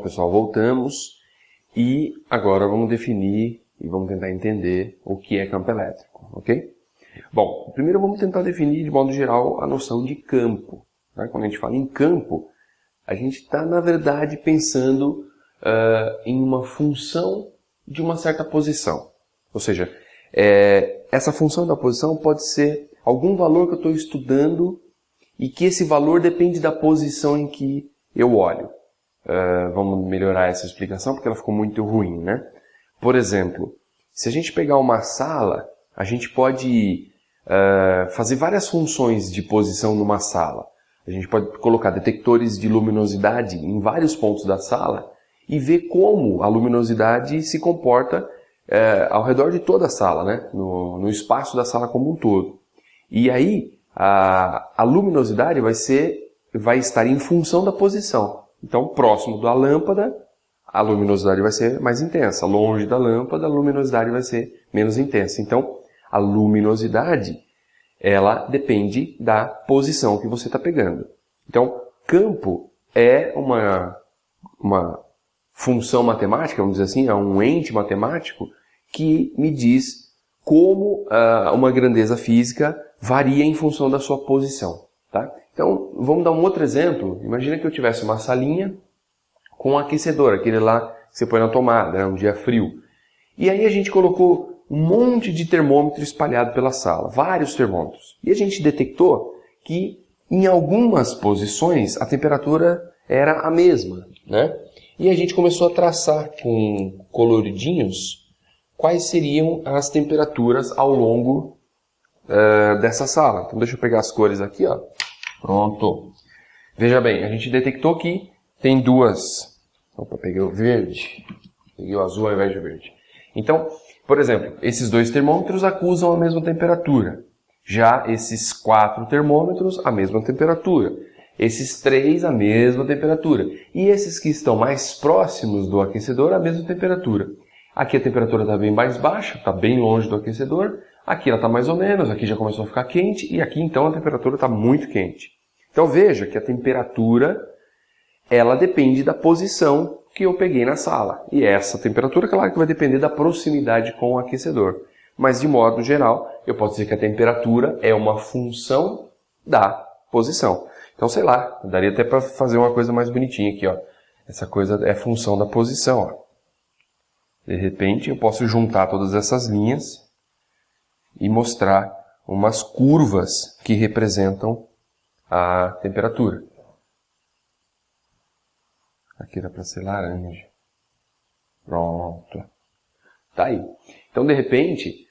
Pronto, pessoal, voltamos e agora vamos definir e vamos tentar entender o que é campo elétrico, ok? Bom, primeiro vamos tentar definir de modo geral a noção de campo. Tá? Quando a gente fala em campo, a gente está, na verdade, pensando em uma função de uma certa posição. Ou seja, essa função da posição pode ser algum valor que eu estou estudando e que esse valor depende da posição em que eu olho. Vamos melhorar essa explicação porque ela ficou muito ruim, né? Por exemplo, se a gente pegar uma sala, a gente pode fazer várias funções de posição numa sala. A gente pode colocar detectores de luminosidade em vários pontos da sala e ver como a luminosidade se comporta ao redor de toda a sala, né? No espaço da sala como um todo. E aí, a luminosidade vai estar em função da posição. Então, próximo da lâmpada, a luminosidade vai ser mais intensa. Longe da lâmpada, a luminosidade vai ser menos intensa. Então, a luminosidade, ela depende da posição que você está pegando. Então, campo é uma função matemática, vamos dizer assim, é um ente matemático que me diz como uma grandeza física varia em função da sua posição. Tá? Então, vamos dar um outro exemplo. Imagina que eu tivesse uma salinha com um aquecedor, aquele lá que você põe na tomada, né, um dia frio. E aí a gente colocou um monte de termômetro espalhado pela sala, vários termômetros. E a gente detectou que em algumas posições a temperatura era a mesma, né? E a gente começou a traçar com coloridinhos quais seriam as temperaturas ao longo dessa sala. Então deixa eu pegar as cores aqui, ó. Pronto. Veja bem, a gente detectou que tem duas. Opa, peguei o verde. Peguei o azul ao invés de verde. Então, por exemplo, esses dois termômetros acusam a mesma temperatura. Já esses 4 termômetros, a mesma temperatura. Esses 3, a mesma temperatura. E esses que estão mais próximos do aquecedor, a mesma temperatura. Aqui a temperatura está bem mais baixa, está bem longe do aquecedor. Aqui ela está mais ou menos, aqui já começou a ficar quente. E aqui então a temperatura está muito quente. Então veja que a temperatura, ela depende da posição que eu peguei na sala. E essa temperatura, claro que vai depender da proximidade com o aquecedor. Mas de modo geral, eu posso dizer que a temperatura é uma função da posição. Então, sei lá, daria até para fazer uma coisa mais bonitinha aqui, ó. Essa coisa é função da posição, ó. De repente, eu posso juntar todas essas linhas e mostrar umas curvas que representam a temperatura. Aqui dá para ser laranja. Pronto. Tá aí. Então, de repente,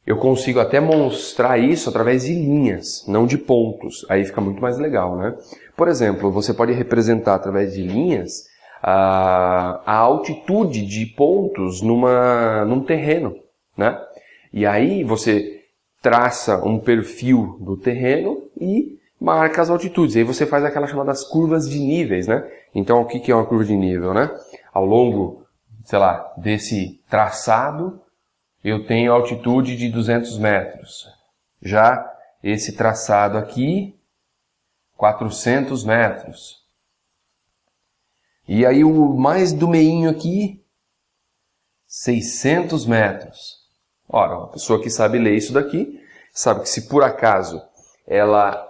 eu consigo até mostrar isso através de linhas, não de pontos. Aí fica muito mais legal, né? Por exemplo, você pode representar através de linhas a altitude de pontos num terreno, né? E aí você traça um perfil do terreno e marca as altitudes. Aí você faz aquelas chamadas curvas de níveis, né? Então, o que é uma curva de nível, né? Ao longo, sei lá, desse traçado, eu tenho altitude de 200 metros. Já esse traçado aqui, 400 metros. E aí o mais do meinho aqui, 600 metros. Ora, uma pessoa que sabe ler isso daqui, sabe que se por acaso ela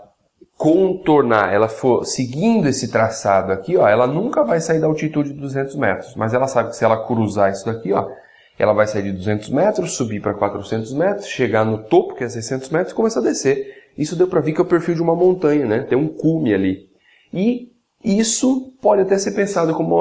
contornar, ela for seguindo esse traçado aqui, ó, ela nunca vai sair da altitude de 200 metros. Mas ela sabe que se ela cruzar isso daqui, ó, ela vai sair de 200 metros, subir para 400 metros, chegar no topo, que é 600 metros, e começar a descer. Isso deu para ver que é o perfil de uma montanha, né? Tem um cume ali. E isso pode até ser pensado como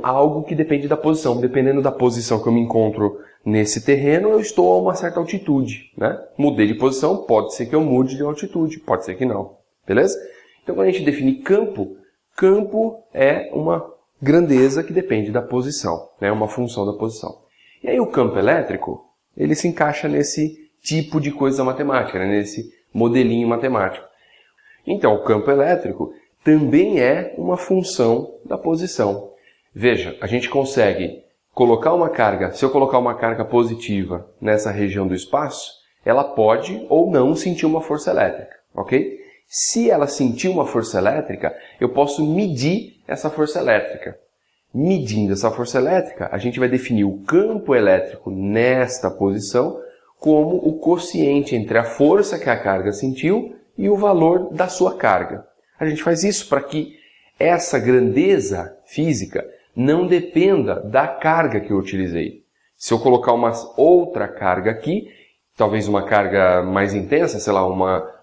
algo que depende da posição. Dependendo da posição que eu me encontro nesse terreno, eu estou a uma certa altitude, né? Mudei de posição, pode ser que eu mude de altitude, pode ser que não. Beleza? Então, quando a gente define campo, campo é uma grandeza que depende da posição, né? Uma função da posição. E aí o campo elétrico, ele se encaixa nesse tipo de coisa matemática, né? Nesse modelinho matemático. Então, o campo elétrico também é uma função da posição. Veja, a gente consegue colocar uma carga, se eu colocar uma carga positiva nessa região do espaço, ela pode ou não sentir uma força elétrica, ok? Se ela sentir uma força elétrica, eu posso medir essa força elétrica. medindo essa força elétrica, a gente vai definir o campo elétrico nesta posição como o quociente entre a força que a carga sentiu e o valor da sua carga. A gente faz isso para que essa grandeza física não dependa da carga que eu utilizei. Se eu colocar uma outra carga aqui, talvez uma carga mais intensa, sei lá,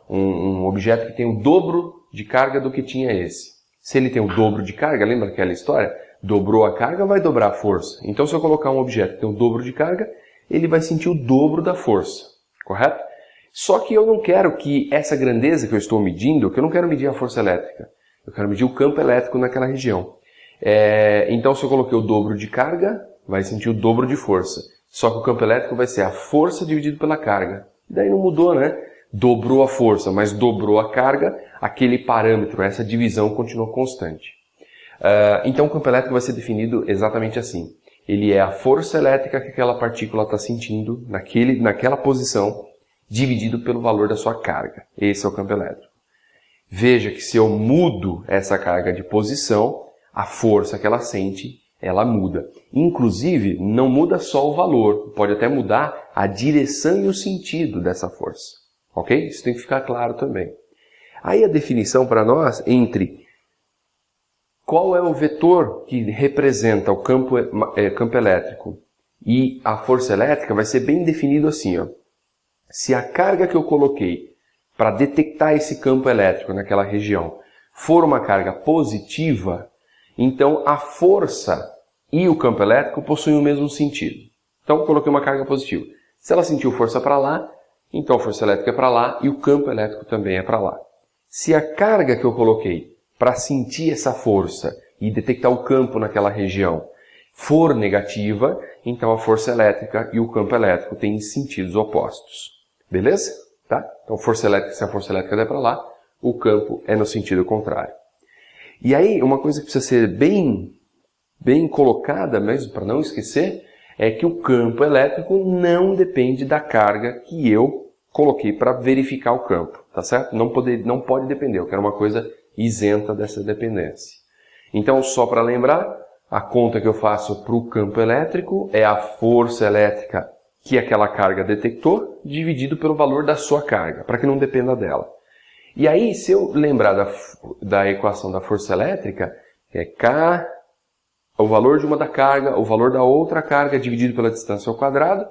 um objeto que tem o dobro de carga do que tinha esse. Se ele tem o dobro de carga, lembra aquela história? Dobrou a carga, vai dobrar a força. Então, se eu colocar um objeto que tem o dobro de carga, ele vai sentir o dobro da força, correto? Só que eu não quero que essa grandeza que eu estou medindo, que eu não quero medir a força elétrica, eu quero medir o campo elétrico naquela região. Então, se eu coloquei o dobro de carga, vai sentir o dobro de força. Só que o campo elétrico vai ser a força dividido pela carga. Daí não mudou, né? Dobrou a força, mas dobrou a carga, aquele parâmetro, essa divisão continuou constante. Então, o campo elétrico vai ser definido exatamente assim. Ele é a força elétrica que aquela partícula está sentindo naquela posição, dividido pelo valor da sua carga. Esse é o campo elétrico. Veja que se eu mudo essa carga de posição, a força que ela sente, ela muda. Inclusive, não muda só o valor, pode até mudar a direção e o sentido dessa força. Ok? Isso tem que ficar claro também. Aí a definição para nós entre qual é o vetor que representa o campo elétrico e a força elétrica vai ser bem definido assim, ó. Se a carga que eu coloquei para detectar esse campo elétrico naquela região for uma carga positiva, então a força e o campo elétrico possuem o mesmo sentido. Então eu coloquei uma carga positiva. Se ela sentiu força para lá, então a força elétrica é para lá e o campo elétrico também é para lá. Se a carga que eu coloquei para sentir essa força e detectar o campo naquela região for negativa, então a força elétrica e o campo elétrico têm sentidos opostos. Beleza? Tá? Então, força elétrica, se a força elétrica der para lá, o campo é no sentido contrário. E aí, uma coisa que precisa ser bem colocada mesmo, para não esquecer, é que o campo elétrico não depende da carga que eu coloquei para verificar o campo, tá certo? Não pode depender, eu quero uma coisa isenta dessa dependência. Então, só para lembrar, a conta que eu faço para o campo elétrico é a força elétrica que aquela carga detectou, dividido pelo valor da sua carga, para que não dependa dela. E aí, se eu lembrar da equação da força elétrica, é K, o valor de uma da carga, o valor da outra carga, dividido pela distância ao quadrado.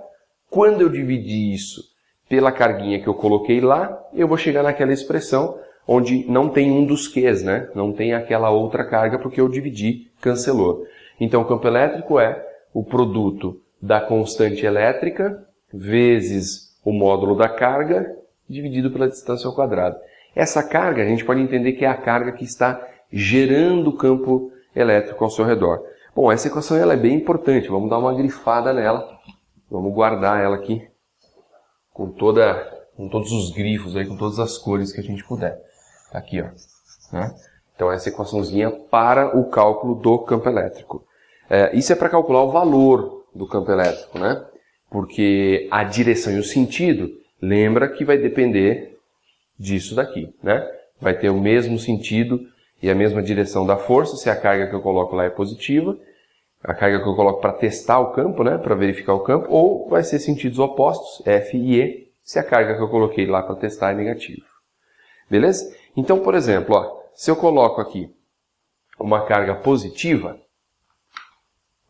Quando eu dividir isso pela carguinha que eu coloquei lá, eu vou chegar naquela expressão onde não tem um dos Qs, né? Não tem aquela outra carga porque eu dividi, cancelou. Então, o campo elétrico é o produto da constante elétrica vezes o módulo da carga dividido pela distância ao quadrado. Essa carga a gente pode entender que é a carga que está gerando o campo elétrico ao seu redor. Bom, essa equação ela é bem importante, vamos dar uma grifada nela, vamos guardar ela aqui com todos os grifos, aí, com todas as cores que a gente puder. Tá aqui, ó. Né? Então essa equaçãozinha para o cálculo do campo elétrico. Isso é para calcular o valor do campo elétrico, né? Porque a direção e o sentido, lembra que vai depender disso daqui, né? Vai ter o mesmo sentido e a mesma direção da força, se a carga que eu coloco lá é positiva, a carga que eu coloco para testar o campo, né? Para verificar o campo, ou vai ser sentidos opostos, F e E, se a carga que eu coloquei lá para testar é negativa. Beleza? Então, por exemplo, ó, se eu coloco aqui uma carga positiva,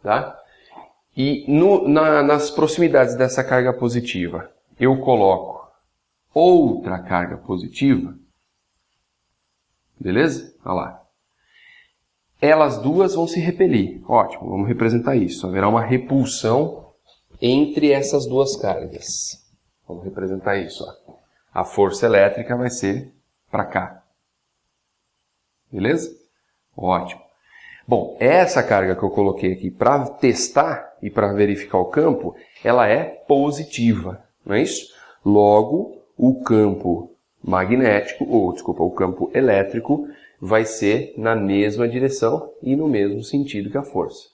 tá? E nas proximidades dessa carga positiva, eu coloco outra carga positiva. Beleza? Olha lá. Elas duas vão se repelir. Ótimo, vamos representar isso. Haverá uma repulsão entre essas duas cargas. Vamos representar isso. Ó. A força elétrica vai ser para cá. Beleza? Ótimo. Bom, essa carga que eu coloquei aqui para testar e para verificar o campo, ela é positiva, não é isso? Logo, o campo magnético, o campo elétrico vai ser na mesma direção e no mesmo sentido que a força.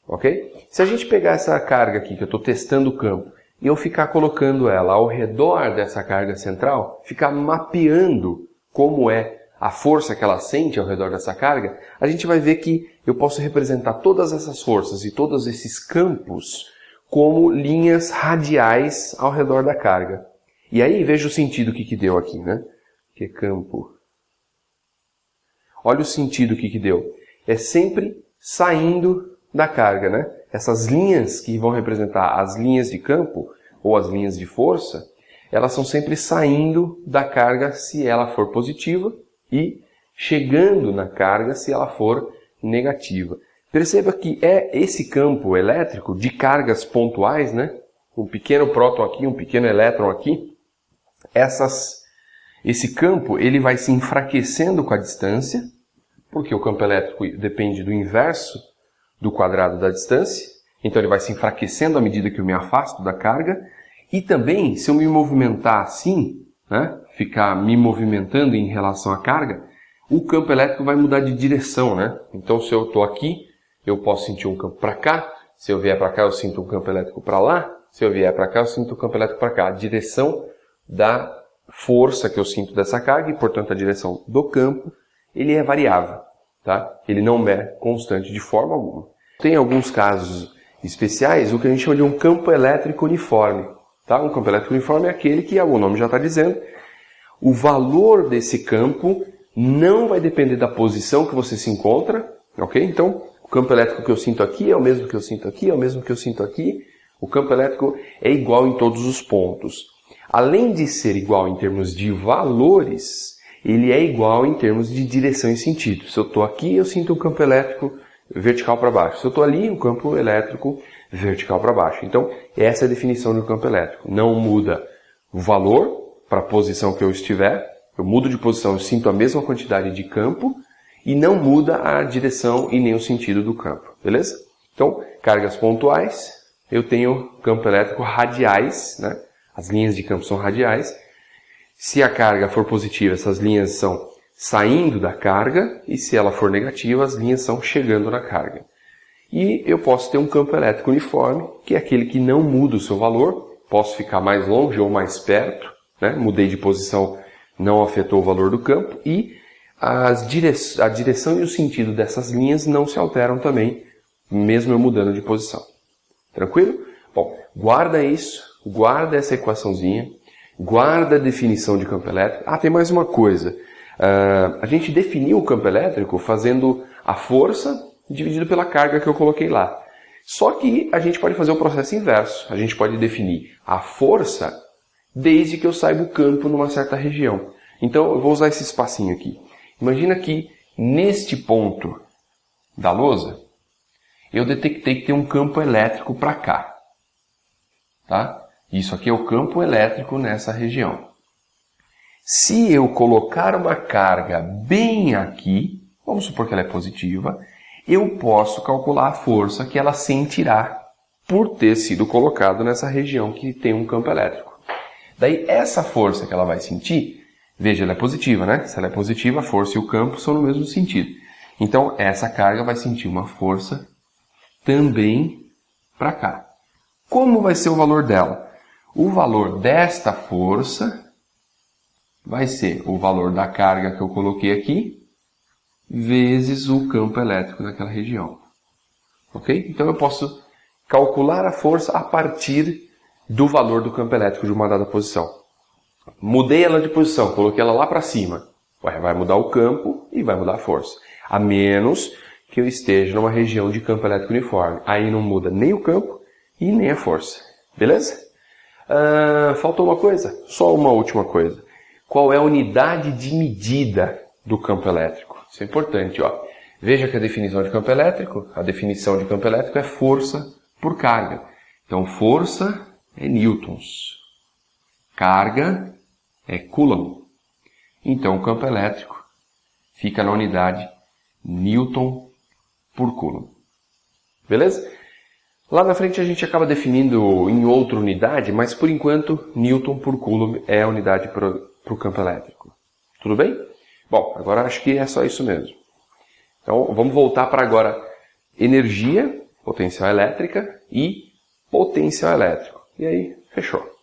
Ok? Se a gente pegar essa carga aqui, que eu estou testando o campo, e eu ficar colocando ela ao redor dessa carga central, ficar mapeando como é a força que ela sente ao redor dessa carga, a gente vai ver que eu posso representar todas essas forças e todos esses campos como linhas radiais ao redor da carga. E aí veja o sentido que deu aqui, né? Que é campo. Olha o sentido que deu. É sempre saindo da carga, né? Essas linhas que vão representar as linhas de campo ou as linhas de força, elas são sempre saindo da carga se ela for positiva e chegando na carga se ela for negativa. Perceba que é esse campo elétrico de cargas pontuais, né? Um pequeno próton aqui, um pequeno elétron aqui. Esse campo ele vai se enfraquecendo com a distância, porque o campo elétrico depende do inverso do quadrado da distância. Então ele vai se enfraquecendo à medida que eu me afasto da carga. E também, se eu me movimentar assim, né, ficar me movimentando em relação à carga, o campo elétrico vai mudar de direção, né? Então, se eu estou aqui, eu posso sentir um campo para cá. Se eu vier para cá, eu sinto um campo elétrico para lá. Se eu vier para cá, eu sinto um campo elétrico para cá. A direção da força que eu sinto dessa carga, e portanto a direção do campo, ele é variável, tá? Ele não é constante de forma alguma. Tem alguns casos especiais, o que a gente chama de um campo elétrico uniforme. Tá? Um campo elétrico uniforme é aquele que, o nome já está dizendo, o valor desse campo não vai depender da posição que você se encontra, ok? Então, o campo elétrico que eu sinto aqui é o mesmo que eu sinto aqui, é o mesmo que eu sinto aqui. O campo elétrico é igual em todos os pontos. Além de ser igual em termos de valores, ele é igual em termos de direção e sentido. Se eu estou aqui, eu sinto um campo elétrico vertical para baixo. Se eu estou ali, um campo elétrico vertical para baixo. Então, essa é a definição do campo elétrico. Não muda o valor para a posição que eu estiver. Eu mudo de posição, eu sinto a mesma quantidade de campo e não muda a direção e nem o sentido do campo. Beleza? Então, cargas pontuais, eu tenho campo elétrico radiais, né? As linhas de campo são radiais. Se a carga for positiva, essas linhas são saindo da carga, e se ela for negativa, as linhas são chegando na carga. E eu posso ter um campo elétrico uniforme, que é aquele que não muda o seu valor. Posso ficar mais longe ou mais perto, né? Mudei de posição, não afetou o valor do campo. E a direção e o sentido dessas linhas não se alteram também, mesmo eu mudando de posição. Tranquilo? Bom, guarda isso, guarda essa equaçãozinha, guarda a definição de campo elétrico. Ah, tem mais uma coisa. A gente definiu o campo elétrico fazendo a força dividido pela carga que eu coloquei lá. Só que a gente pode fazer o processo inverso. A gente pode definir a força desde que eu saiba o campo numa certa região. Então, eu vou usar esse espacinho aqui. Imagina que neste ponto da lousa, eu detectei que tem um campo elétrico para cá. Tá? Isso aqui é o campo elétrico nessa região. Se eu colocar uma carga bem aqui, vamos supor que ela é positiva, eu posso calcular a força que ela sentirá por ter sido colocado nessa região que tem um campo elétrico. Daí, essa força que ela vai sentir, veja, ela é positiva, né? Se ela é positiva, a força e o campo são no mesmo sentido. Então, essa carga vai sentir uma força também para cá. Como vai ser o valor dela? O valor desta força vai ser o valor da carga que eu coloquei aqui, vezes o campo elétrico naquela região. Ok? Então eu posso calcular a força a partir do valor do campo elétrico de uma dada posição. Mudei ela de posição, coloquei ela lá para cima. Vai mudar o campo e vai mudar a força. A menos que eu esteja numa região de campo elétrico uniforme. Aí não muda nem o campo e nem a força. Beleza? Faltou uma coisa? Só uma última coisa. Qual é a unidade de medida do campo elétrico? Isso é importante, ó. Veja que a definição de campo elétrico é força por carga. Então, força é newtons. Carga é coulomb. Então, o campo elétrico fica na unidade newton por coulomb. Beleza? Lá na frente a gente acaba definindo em outra unidade, mas por enquanto, newton por coulomb é a unidade para o campo elétrico. Tudo bem? Bom, agora acho que é só isso mesmo. Então, vamos voltar para agora energia, potencial elétrica e potencial elétrico. E aí, fechou.